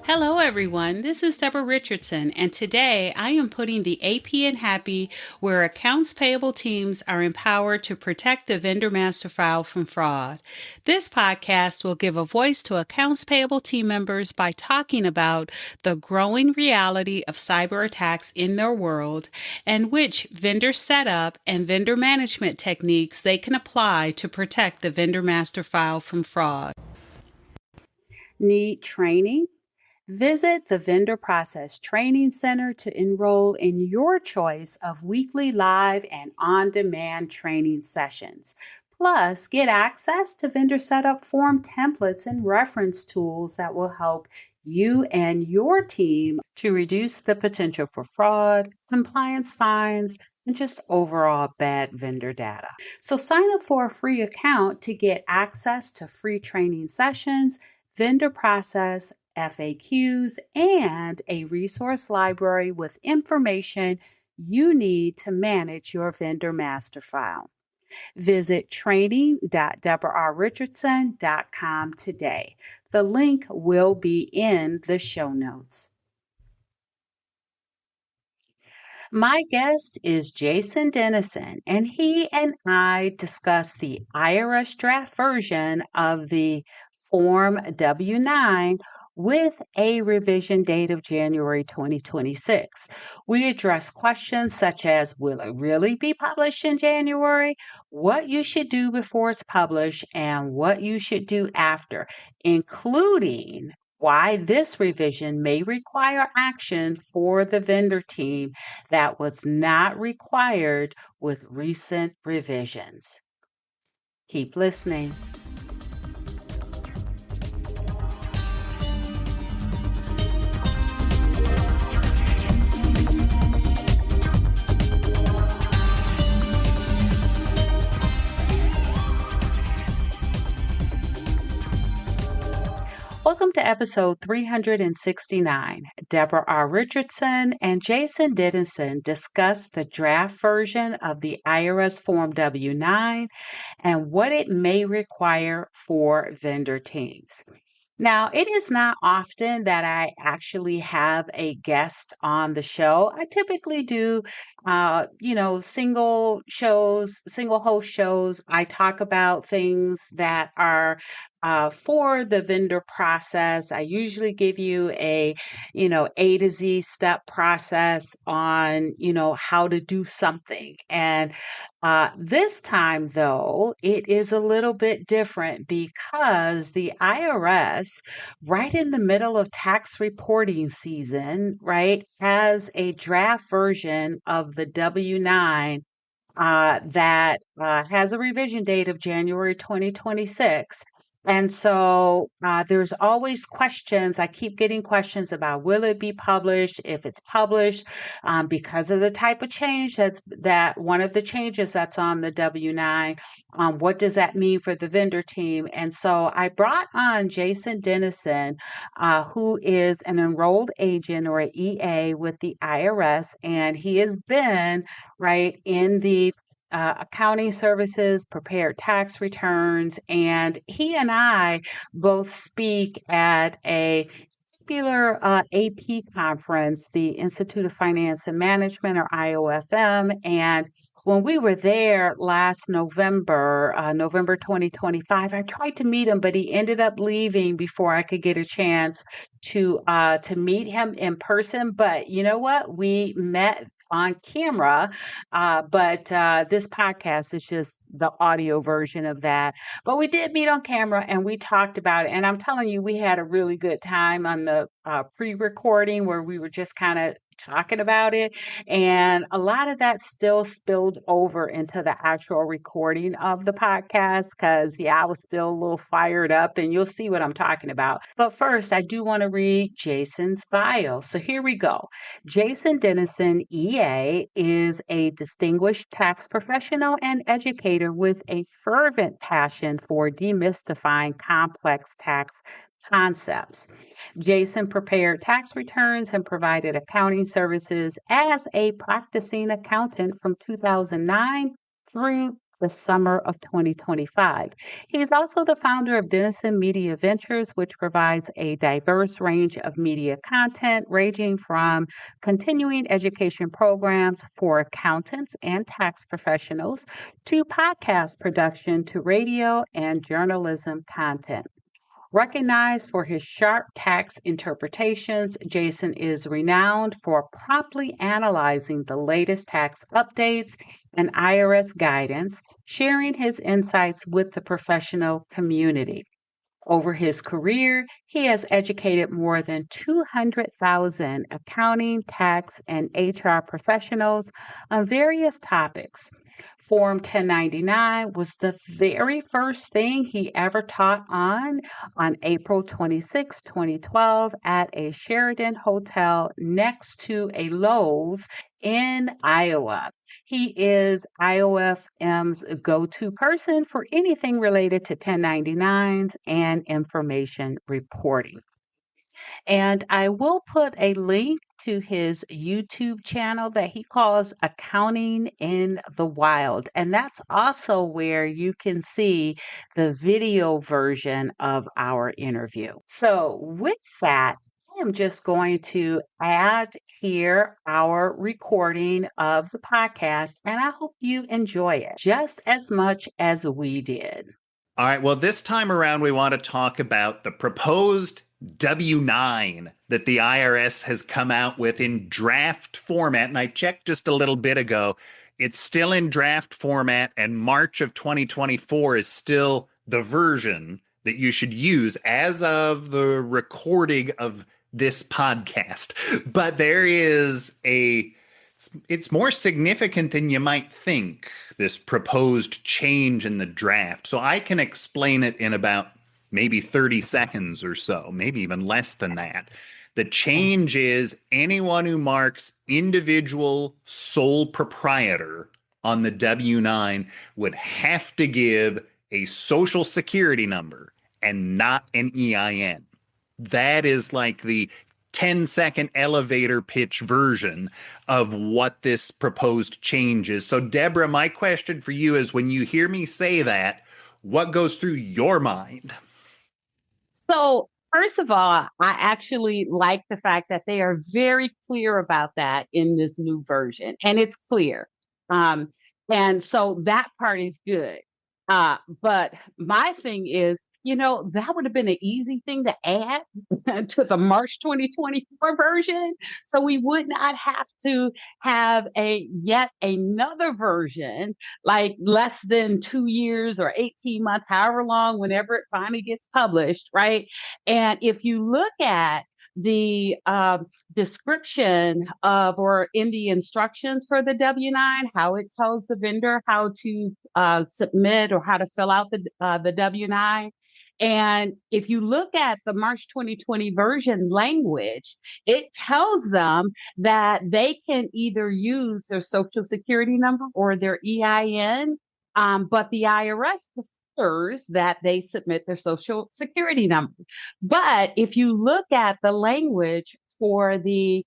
Hello everyone, this is Debra Richardson, and today I am putting the AP in Happy where accounts payable teams are empowered to protect the vendor master file from fraud. This podcast will give a voice to accounts payable team members by talking about the growing reality of cyber attacks in their world and which vendor setup and vendor management techniques they can apply to protect the vendor master file from fraud. Need training? Visit the Vendor Process Training Center to enroll in your choice of weekly live and on-demand training sessions. Plus, get access to vendor setup form templates and reference tools that will help you and your team to reduce the potential for fraud, compliance fines, and just overall bad vendor data. So sign up for a free account to get access to free training sessions, vendor process FAQs, and a resource library with information you need to manage your vendor master file. Visit training.debrarrichardson.com today. The link will be in the show notes. My guest is Jason Dinesen, and he and I discuss the IRS draft version of the Form W9 with a revision date of January 2026. We address questions such as, will it really be published in January? What you should do before it's published and what you should do after, including why this revision may require action for the vendor team that was not required with recent revisions. Keep listening. Welcome to episode 369. Debra R. Richardson and Jason Dinesen discuss the draft version of the IRS Form W9 and what it may require for vendor teams. Now, it is not often that I actually have a guest on the show. I typically do, single host shows. I talk about things that are for the vendor process. I usually give you a to Z step process on, how to do something. And this time, though, it is a little bit different because the IRS, right in the middle of tax reporting season, right, has a draft version of the W-9 that has a revision date of January 2026. And so there's always questions. I keep getting questions about will it be published? If it's published, because of the type of change that one of the changes that's on the W-9, what does that mean for the vendor team? And so I brought on Jason Dinesen, who is an enrolled agent or an EA with the IRS, and he has been right in the accounting services, prepared tax returns, and he and I both speak at a popular AP conference, the Institute of Finance and Management, or IOFM, and when we were there last November 2025, I tried to meet him, but he ended up leaving before I could get a chance to meet him in person. But you know what? We met on camera, but this podcast is just the audio version of that. But we did meet on camera and we talked about it. And I'm telling you, we had a really good time on the pre-recording where we were just kind of talking about it. And a lot of that still spilled over into the actual recording of the podcast because, I was still a little fired up and you'll see what I'm talking about. But first, I do want to read Jason's bio. So here we go. Jason Dinesen, EA, is a distinguished tax professional and educator with a fervent passion for demystifying complex tax concepts. Jason prepared tax returns and provided accounting services as a practicing accountant from 2009 through the summer of 2025. He's also the founder of Dinesen Media Ventures, which provides a diverse range of media content ranging from continuing education programs for accountants and tax professionals to podcast production to radio and journalism content. Recognized for his sharp tax interpretations, Jason is renowned for promptly analyzing the latest tax updates and IRS guidance, sharing his insights with the professional community. Over his career, he has educated more than 200,000 accounting, tax, and HR professionals on various topics. Form 1099 was the very first thing he ever taught on April 26, 2012, at a Sheraton hotel next to a Lowe's in Iowa. He is IOFM's go to person for anything related to 1099s and information reporting. And I will put a link to his YouTube channel that he calls Accounting in the Wild. And that's also where you can see the video version of our interview. So, with that, I am just going to add here our recording of the podcast, and I hope you enjoy it just as much as we did. All right. Well, this time around, we want to talk about the proposed W-9 that the IRS has come out with in draft format. And I checked just a little bit ago. It's still in draft format, and March of 2024 is still the version that you should use as of the recording of this podcast. But it's more significant than you might think, this proposed change in the draft. So I can explain it in about maybe 30 seconds or so, maybe even less than that. The change is anyone who marks individual sole proprietor on the W-9 would have to give a social security number and not an EIN. That is like the 10-second elevator pitch version of what this proposed change is. So, Debra, my question for you is, when you hear me say that, what goes through your mind? So, first of all, I actually like the fact that they are very clear about that in this new version, and it's clear. And so that part is good. But my thing is, that would have been an easy thing to add to the March 2024 version. So we would not have to have yet another version, like less than 2 years or 18 months, however long, whenever it finally gets published, right? And if you look at the description of, or in the instructions for the W-9, how it tells the vendor how to submit or how to fill out the W-9. And if you look at the March 2020 version language, it tells them that they can either use their social security number or their EIN, but the IRS prefers that they submit their social security number. But if you look at the language for the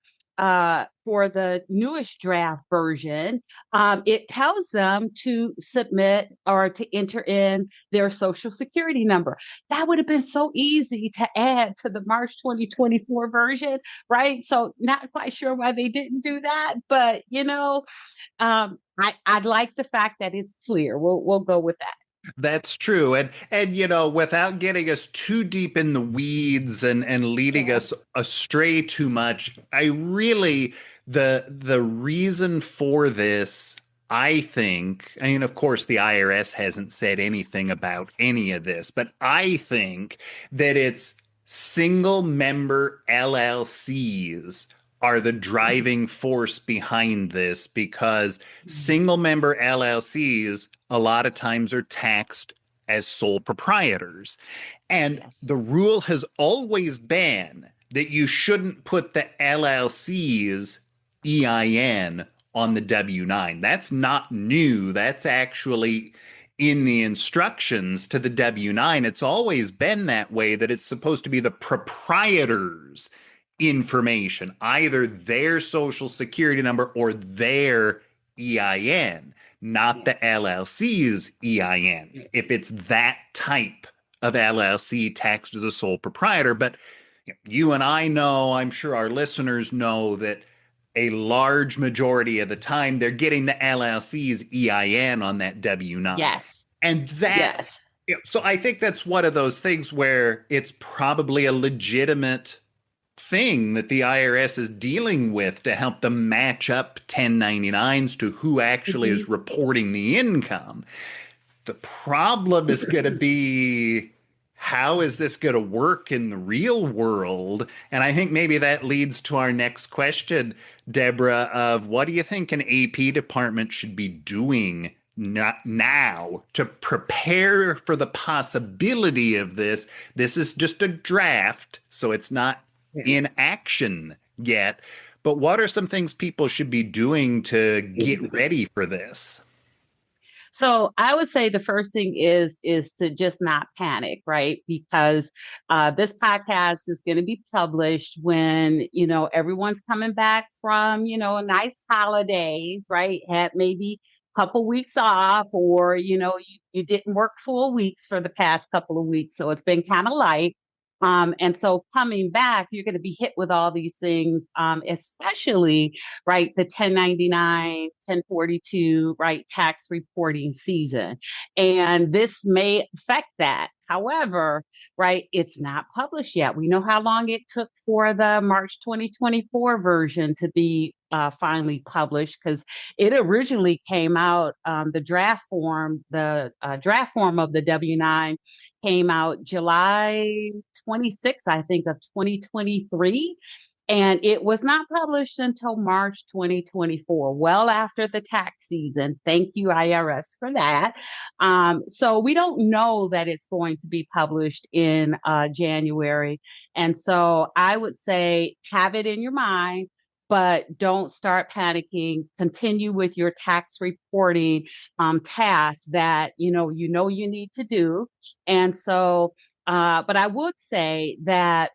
newest draft version, it tells them to submit or to enter in their social security number. That would have been so easy to add to the March 2024 version, right? So not quite sure why they didn't do that, but I like the fact that it's clear. We'll go with that. That's true. And without getting us too deep in the weeds and leading us astray too much, the reason for this, I think, of course, the IRS hasn't said anything about any of this, but I think that it's single member LLCs are the driving force behind this, because single member LLCs a lot of times are taxed as sole proprietors. And the rule has always been that you shouldn't put the LLC's EIN on the W-9. That's not new. That's actually in the instructions to the W-9. It's always been that way, that it's supposed to be the proprietor's information, either their social security number or their EIN. not Yeah. the LLC's EIN, if it's that type of LLC taxed as a sole proprietor. But you and I know, I'm sure our listeners know that a large majority of the time they're getting the LLC's EIN on that W-9. Yes. And that, Yes. so I think that's one of those things where it's probably a legitimate thing that the IRS is dealing with to help them match up 1099s to who actually Mhm. is reporting the income. The problem is going to be, how is this going to work in the real world? And I think maybe that leads to our next question, Debra, of what do you think an AP department should be doing now to prepare for the possibility of this? This is just a draft, so it's not in action yet. But what are some things people should be doing to get ready for this? So I would say the first thing is to just not panic, right? Because this podcast is going to be published when everyone's coming back from nice holidays, right? Had maybe a couple weeks off, or you didn't work full weeks for the past couple of weeks, so it's been kind of light. And so coming back, you're going to be hit with all these things, especially, right, the 1099, 1042, right, tax reporting season. And this may affect that. However, right, it's not published yet. We know how long it took for the March 2024 version to be finally published, because it originally came out, the draft form of the W-9 came out July 26th, I think, of 2023. And it was not published until March 2024, well after the tax season. Thank you, IRS, for that. So we don't know that it's going to be published in January. And so I would say have it in your mind, but don't start panicking. Continue with your tax reporting tasks that you need to do. And so, but I would say that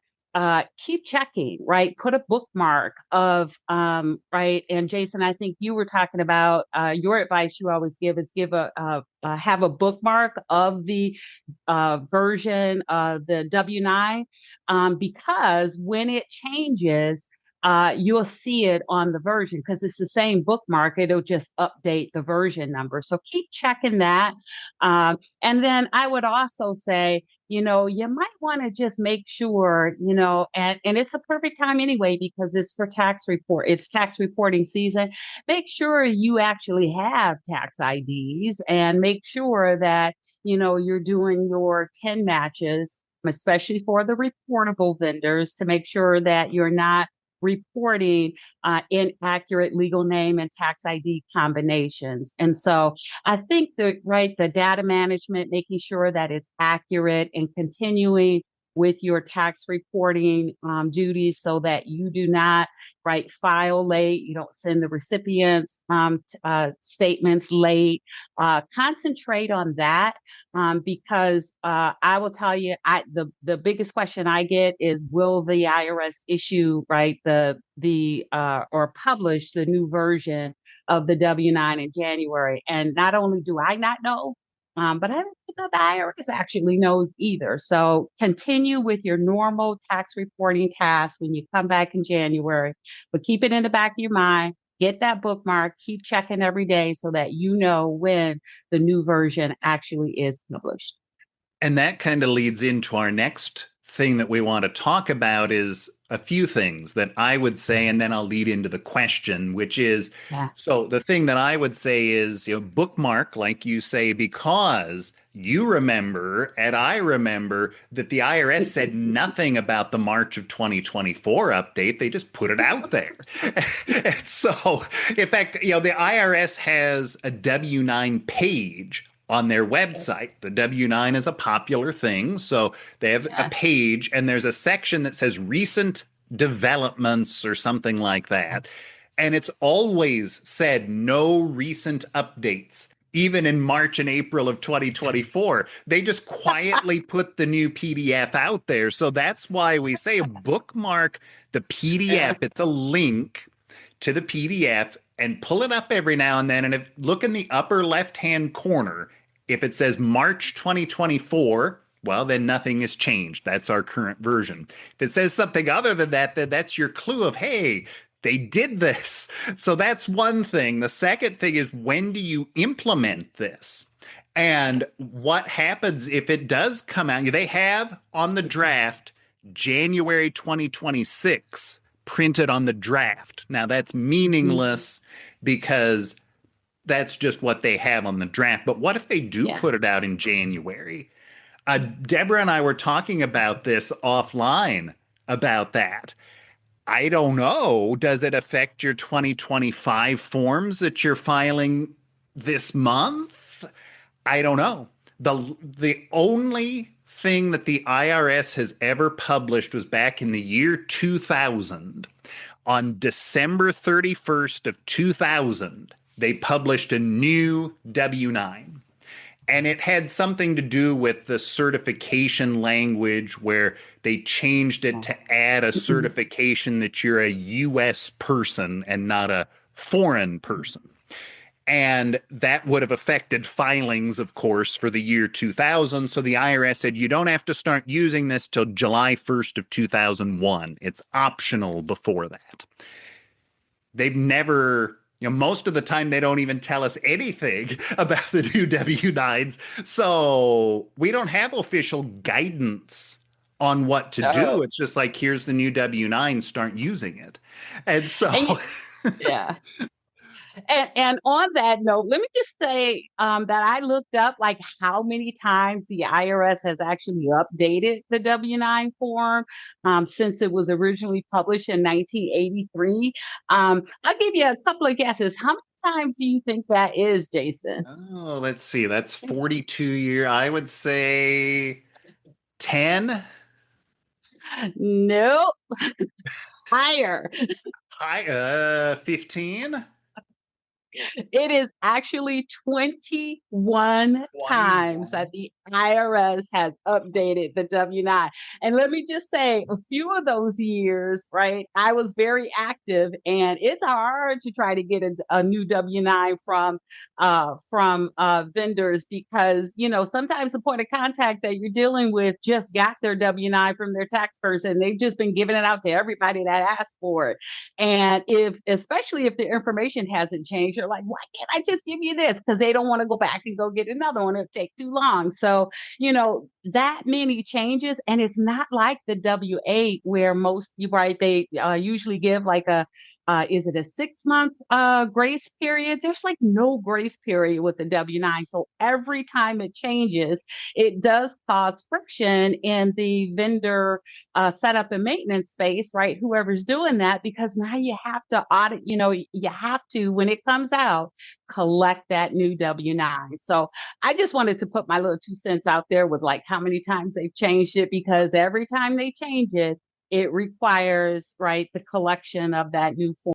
keep checking, right? Put a bookmark of, right. And Jason, I think you were talking about your advice you always give is have a bookmark of the version of the W-9, because when it changes, you'll see it on the version because it's the same bookmark. It'll just update the version number. So keep checking that. And then I would also say, you might want to just make sure, and it's a perfect time anyway, because it's for it's tax reporting season. Make sure you actually have tax IDs, and make sure that, you're doing your 10 matches, especially for the reportable vendors, to make sure that you're not reporting inaccurate legal name and tax ID combinations. And so I think that, right, the data management, making sure that it's accurate, and continuing with your tax reporting duties so that you do not, right, file late, you don't send the recipients statements late. Concentrate on that, because I will tell you, the biggest question I get is, will the IRS issue, right, or publish the new version of the W-9 in January? And not only do I not know, but I don't think the IRS actually knows either. So continue with your normal tax reporting tasks when you come back in January, but keep it in the back of your mind. Get that bookmark, keep checking every day so that you know when the new version actually is published. And that kind of leads into our next thing that we want to talk about, is a few things that I would say, and then I'll lead into the question, which is, Yeah. so the thing that I would say is, bookmark, like you say, because you remember, and I remember that the IRS said nothing about the March of 2024 update. They just put it out there. And so, in fact, the IRS has a W-9 page on their website. The W-9 is a popular thing. So they have a Yeah. page, and there's a section that says recent developments or something like that. And it's always said no recent updates. Even in March and April of 2024, they just quietly put the new PDF out there. So that's why we say bookmark the PDF. It's a link to the PDF, and pull it up every now and then. And look in the upper left-hand corner. If it says March 2024, well, then nothing has changed. That's our current version. If it says something other than that, then that's your clue of, hey, they did this. So that's one thing. The second thing is, when do you implement this? And what happens if it does come out? They have on the draft January 2026 printed on the draft. Now that's meaningless because that's just what they have on the draft. But what if they do put it out in January? Debra and I were talking about this offline about that. I don't know. Does it affect your 2025 forms that you're filing this month? I don't know. The only thing that the IRS has ever published was back in the year 2000. On December 31st of 2000, they published a new W-9. And it had something to do with the certification language where they changed it to add a certification that you're a U.S. person and not a foreign person. And that would have affected filings, of course, for the year 2000. So the IRS said, you don't have to start using this till July 1st of 2001. It's optional before that. They've never, most of the time, they don't even tell us anything about the new W-9s. So we don't have official guidance on what to do. It's just like, here's the new W-9, start using it. And so... yeah. And on that note, let me just say that I looked up like how many times the IRS has actually updated the W-9 form since it was originally published in 1983. I'll give you a couple of guesses. How many times do you think that is, Jason? Oh, let's see. That's 42 years. I would say 10. Nope. Higher. 15. It is actually 21 times that the IRS has updated the W-9. And let me just say, a few of those years, right, I was very active, and it's hard to try to get a new W-9 from vendors because, sometimes the point of contact that you're dealing with just got their W-9 from their tax person. They've just been giving it out to everybody that asked for it. And especially if the information hasn't changed, you're like, why can't I just give you this? Because they don't want to go back and go get another one. It'll take too long. So, that many changes. And it's not like the W-8 where they usually give like is it a 6-month grace period? There's like no grace period with the W-9. So every time it changes, it does cause friction in the vendor setup and maintenance space, right? Whoever's doing that, because now you have to audit, you have to, when it comes out, collect that new W-9. So I just wanted to put my little 2 cents out there with like how many times they've changed it, because every time they change it, it requires, right, the collection of that new form.